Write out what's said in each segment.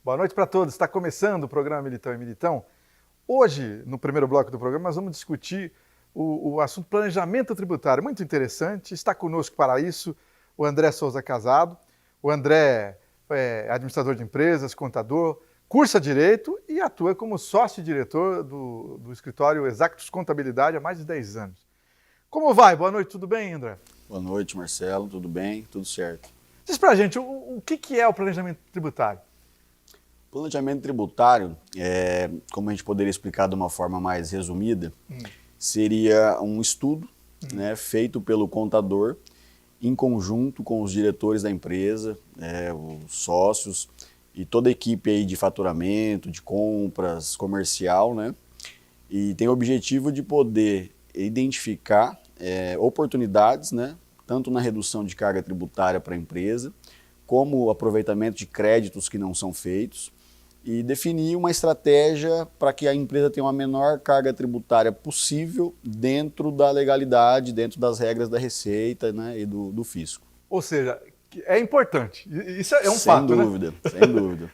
Boa noite para todos. Está começando o programa Militão e Militão. Hoje, no primeiro bloco do programa, nós vamos discutir o assunto planejamento tributário. Muito interessante. Está conosco para isso o André Souza Casado. O André é administrador de empresas, contador, cursa Direito e atua como sócio-diretor do escritório Exactus Contabilidade há mais de 10 anos. Como vai? Boa noite, tudo bem, André? Boa noite, Marcelo. Tudo bem? Tudo certo. Diz para a gente, o que é o planejamento tributário? Planejamento tributário, como a gente poderia explicar de uma forma mais resumida, seria um estudo feito pelo contador em conjunto com os diretores da empresa, os sócios e toda a equipe aí de faturamento, de compras, comercial, e tem o objetivo de poder identificar oportunidades, tanto na redução de carga tributária para a empresa, como o aproveitamento de créditos que não são feitos, e definir uma estratégia para que a empresa tenha uma menor carga tributária possível dentro da legalidade, dentro das regras da Receita e do Fisco. Ou seja, é importante. Isso é um sem fato, dúvida, né? Sem dúvida.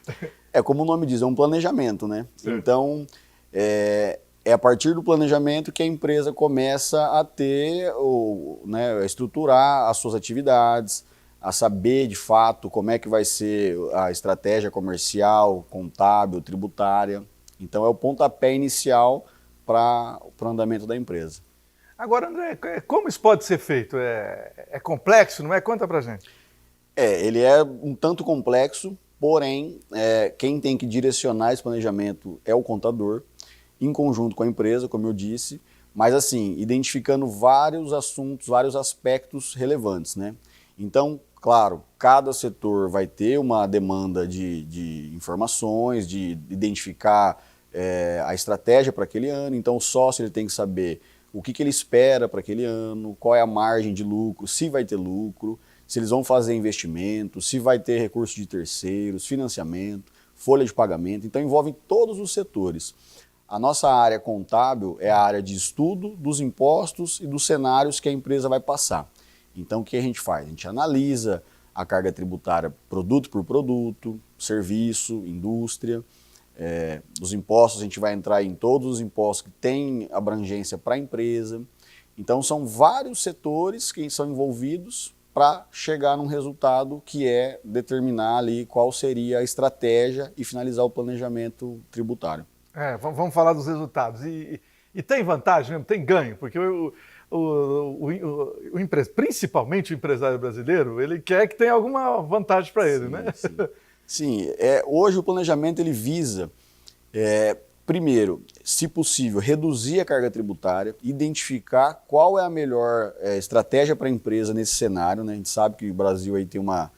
Como o nome diz, é um planejamento, Certo. Então, é a partir do planejamento que a empresa começa a ter, a estruturar as suas atividades, a saber de fato como é que vai ser a estratégia comercial, contábil, tributária. Então é o pontapé inicial para o andamento da empresa. Agora, André, como isso pode ser feito? É complexo, não é? Conta pra gente. Ele é um tanto complexo, porém, quem tem que direcionar esse planejamento é o contador, em conjunto com a empresa, como eu disse, mas assim, identificando vários assuntos, vários aspectos relevantes, Então, claro, cada setor vai ter uma demanda de informações, de identificar a estratégia para aquele ano. Então, o sócio ele tem que saber o que ele espera para aquele ano, qual é a margem de lucro, se vai ter lucro, se eles vão fazer investimento, se vai ter recurso de terceiros, financiamento, folha de pagamento. Então, envolve todos os setores. A nossa área contábil é a área de estudo dos impostos e dos cenários que a empresa vai passar. Então, o que a gente faz? A gente analisa a carga tributária produto por produto, serviço, indústria. Os impostos, a gente vai entrar em todos os impostos que têm abrangência para a empresa. Então, são vários setores que são envolvidos para chegar num resultado que é determinar ali qual seria a estratégia e finalizar o planejamento tributário. Vamos falar dos resultados. E tem vantagem mesmo? Tem ganho? Porque principalmente o empresário brasileiro, ele quer que tenha alguma vantagem para ele, né? Sim. Hoje o planejamento ele visa, primeiro, se possível, reduzir a carga tributária, identificar qual é a melhor estratégia para a empresa nesse cenário. A gente sabe que o Brasil aí tem uma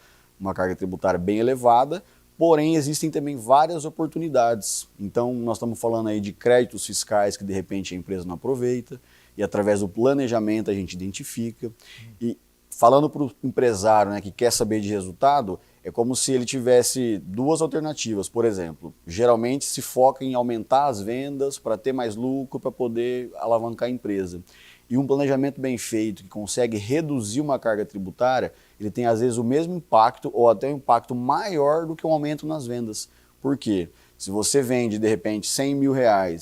carga tributária bem elevada, porém existem também várias oportunidades. Então nós estamos falando aí de créditos fiscais que de repente a empresa não aproveita, e através do planejamento a gente identifica. E falando para o empresário que quer saber de resultado, é como se ele tivesse duas alternativas. Por exemplo, geralmente se foca em aumentar as vendas para ter mais lucro, para poder alavancar a empresa. E um planejamento bem feito, que consegue reduzir uma carga tributária, ele tem às vezes o mesmo impacto ou até um impacto maior do que um aumento nas vendas. Por quê? Se você vende, de repente, R$100 mil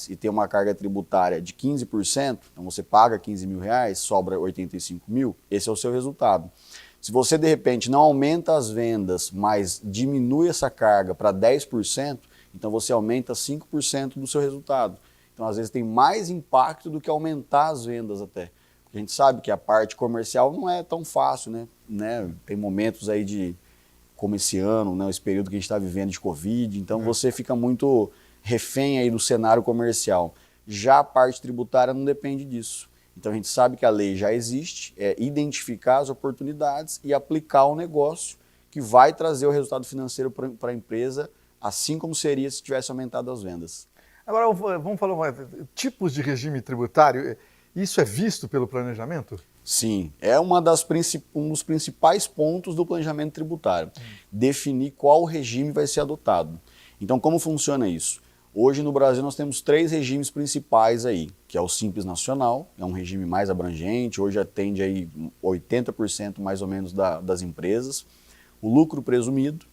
e tem uma carga tributária de 15%, então você paga R$15 mil, sobra 85 mil, esse é o seu resultado. Se você, de repente, não aumenta as vendas, mas diminui essa carga para 10%, então você aumenta 5% do seu resultado. Então, às vezes, tem mais impacto do que aumentar as vendas até. Porque a gente sabe que a parte comercial não é tão fácil, Tem momentos aí como esse ano, esse período que a gente está vivendo de Covid, então você fica muito refém aí do cenário comercial. Já a parte tributária não depende disso. Então a gente sabe que a lei já existe, é identificar as oportunidades e aplicar o negócio que vai trazer o resultado financeiro para a empresa, assim como seria se tivesse aumentado as vendas. Agora, vamos falar mais. Tipos de regime tributário, isso é visto pelo planejamento? Sim, é um dos principais pontos do planejamento tributário. Definir qual regime vai ser adotado. Então, como funciona isso? Hoje no Brasil nós temos 3 regimes principais aí, que é o Simples Nacional, é um regime mais abrangente, hoje atende aí 80% mais ou menos das empresas. O lucro presumido,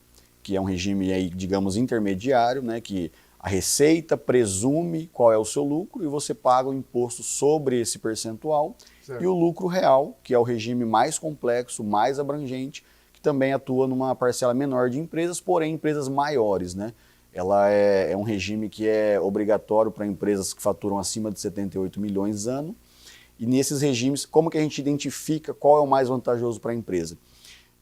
que é um regime aí, digamos, intermediário, né, que a receita presume qual é o seu lucro e você paga o imposto sobre esse percentual. Certo. E o lucro real, que é o regime mais complexo, mais abrangente, que também atua numa parcela menor de empresas, porém empresas maiores, né? Ela é um regime que é obrigatório para empresas que faturam acima de 78 milhões ano. E nesses regimes, como que a gente identifica qual é o mais vantajoso para a empresa?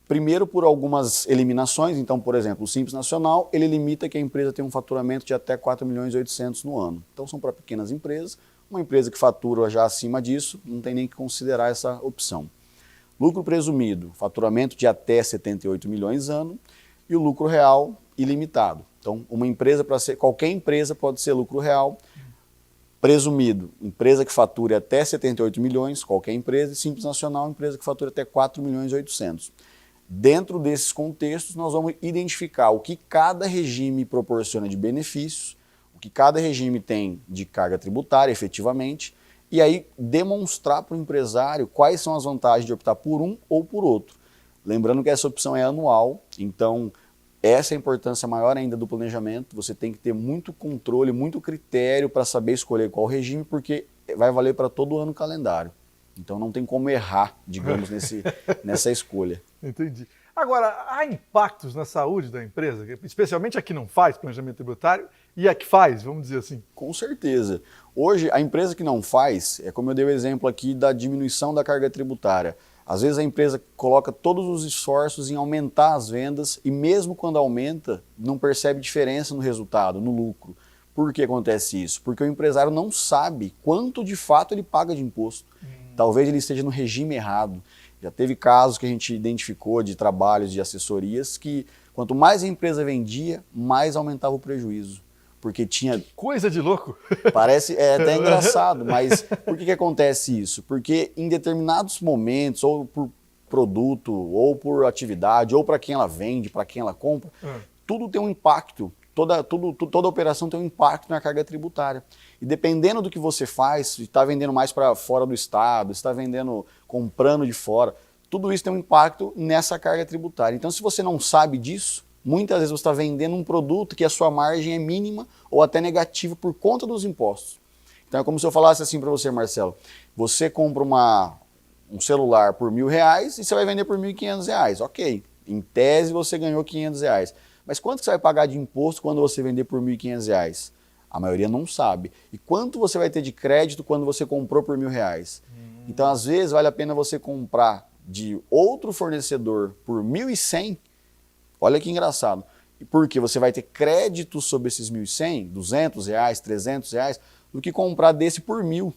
Primeiro, por algumas eliminações. Então, por exemplo, o Simples Nacional, ele limita que a empresa tenha um faturamento de até 4 milhões e 800 no ano. Então, são para pequenas empresas. Uma empresa que fatura já acima disso, não tem nem que considerar essa opção. Lucro presumido, faturamento de até 78 milhões ano. E o lucro real, ilimitado. Então, qualquer empresa pode ser lucro real. Presumido, empresa que fature até 78 milhões, qualquer empresa. E Simples Nacional, empresa que fatura até 4 milhões e 800. Dentro desses contextos, nós vamos identificar o que cada regime proporciona de benefícios, o que cada regime tem de carga tributária, efetivamente, e aí demonstrar para o empresário quais são as vantagens de optar por um ou por outro. Lembrando que essa opção é anual, então essa é a importância maior ainda do planejamento. Você tem que ter muito controle, muito critério para saber escolher qual regime, porque vai valer para todo ano calendário. Então não tem como errar, digamos, nessa escolha. Entendi. Agora, há impactos na saúde da empresa, especialmente a que não faz planejamento tributário e a que faz, vamos dizer assim? Com certeza. Hoje, a empresa que não faz, é como eu dei o exemplo aqui da diminuição da carga tributária. Às vezes a empresa coloca todos os esforços em aumentar as vendas e mesmo quando aumenta, não percebe diferença no resultado, no lucro. Por que acontece isso? Porque o empresário não sabe quanto de fato ele paga de imposto. Talvez ele esteja no regime errado. Já teve casos que a gente identificou de trabalhos de assessorias que quanto mais a empresa vendia, mais aumentava o prejuízo. Porque tinha... Coisa de louco! Parece até engraçado, mas por que acontece isso? Porque em determinados momentos, ou por produto, ou por atividade, ou para quem ela vende, para quem ela compra, tudo tem um impacto. Toda operação tem um impacto na carga tributária. E dependendo do que você faz, se está vendendo mais para fora do estado, se está comprando de fora, tudo isso tem um impacto nessa carga tributária. Então, se você não sabe disso, muitas vezes você está vendendo um produto que a sua margem é mínima ou até negativa por conta dos impostos. Então, é como se eu falasse assim para você, Marcelo, você compra um celular por R$1.000 e você vai vender por R$1.500. Ok, em tese você ganhou R$500. Mas quanto que você vai pagar de imposto quando você vender por R$1.500? A maioria não sabe. E quanto você vai ter de crédito quando você comprou por R$1.000? Então, às vezes, vale a pena você comprar de outro fornecedor por R$1.100. Olha que engraçado. Porque você vai ter crédito sobre esses R$1.100, R$200, R$300, do que comprar desse por R$1.000,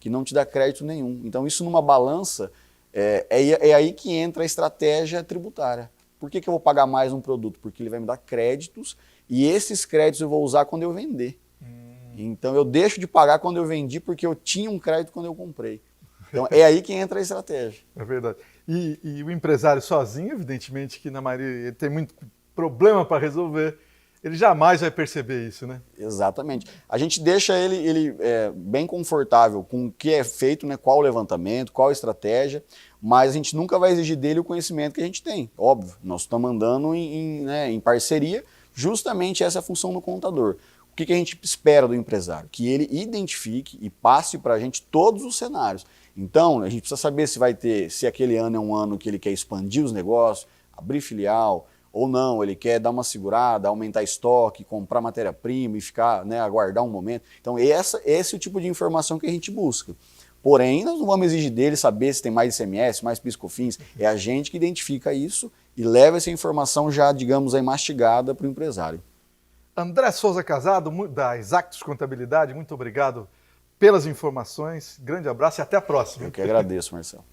que não te dá crédito nenhum. Então, isso numa balança, é aí que entra a estratégia tributária. Por que eu vou pagar mais um produto? Porque ele vai me dar créditos e esses créditos eu vou usar quando eu vender. Então eu deixo de pagar quando eu vendi porque eu tinha um crédito quando eu comprei. Então é aí que entra a estratégia. É verdade. E o empresário sozinho, evidentemente que na maioria ele tem muito problema para resolver, ele jamais vai perceber isso, né? Exatamente. A gente deixa ele bem confortável com o que é feito, né? Qual o levantamento, qual a estratégia, mas a gente nunca vai exigir dele o conhecimento que a gente tem. Óbvio, nós estamos andando em parceria, justamente essa é a função do contador. O que a gente espera do empresário? Que ele identifique e passe para a gente todos os cenários. Então, a gente precisa saber se aquele ano é um ano que ele quer expandir os negócios, abrir filial, ou não, ele quer dar uma segurada, aumentar estoque, comprar matéria-prima e ficar, aguardar um momento. Então, esse é o tipo de informação que a gente busca. Porém, nós não vamos exigir dele saber se tem mais ICMS, mais PIS/COFINS. É a gente que identifica isso e leva essa informação já, digamos, aí mastigada para o empresário. André Souza Casado, da Exactus Contabilidade, muito obrigado pelas informações. Grande abraço e até a próxima. Eu que agradeço, Marcelo.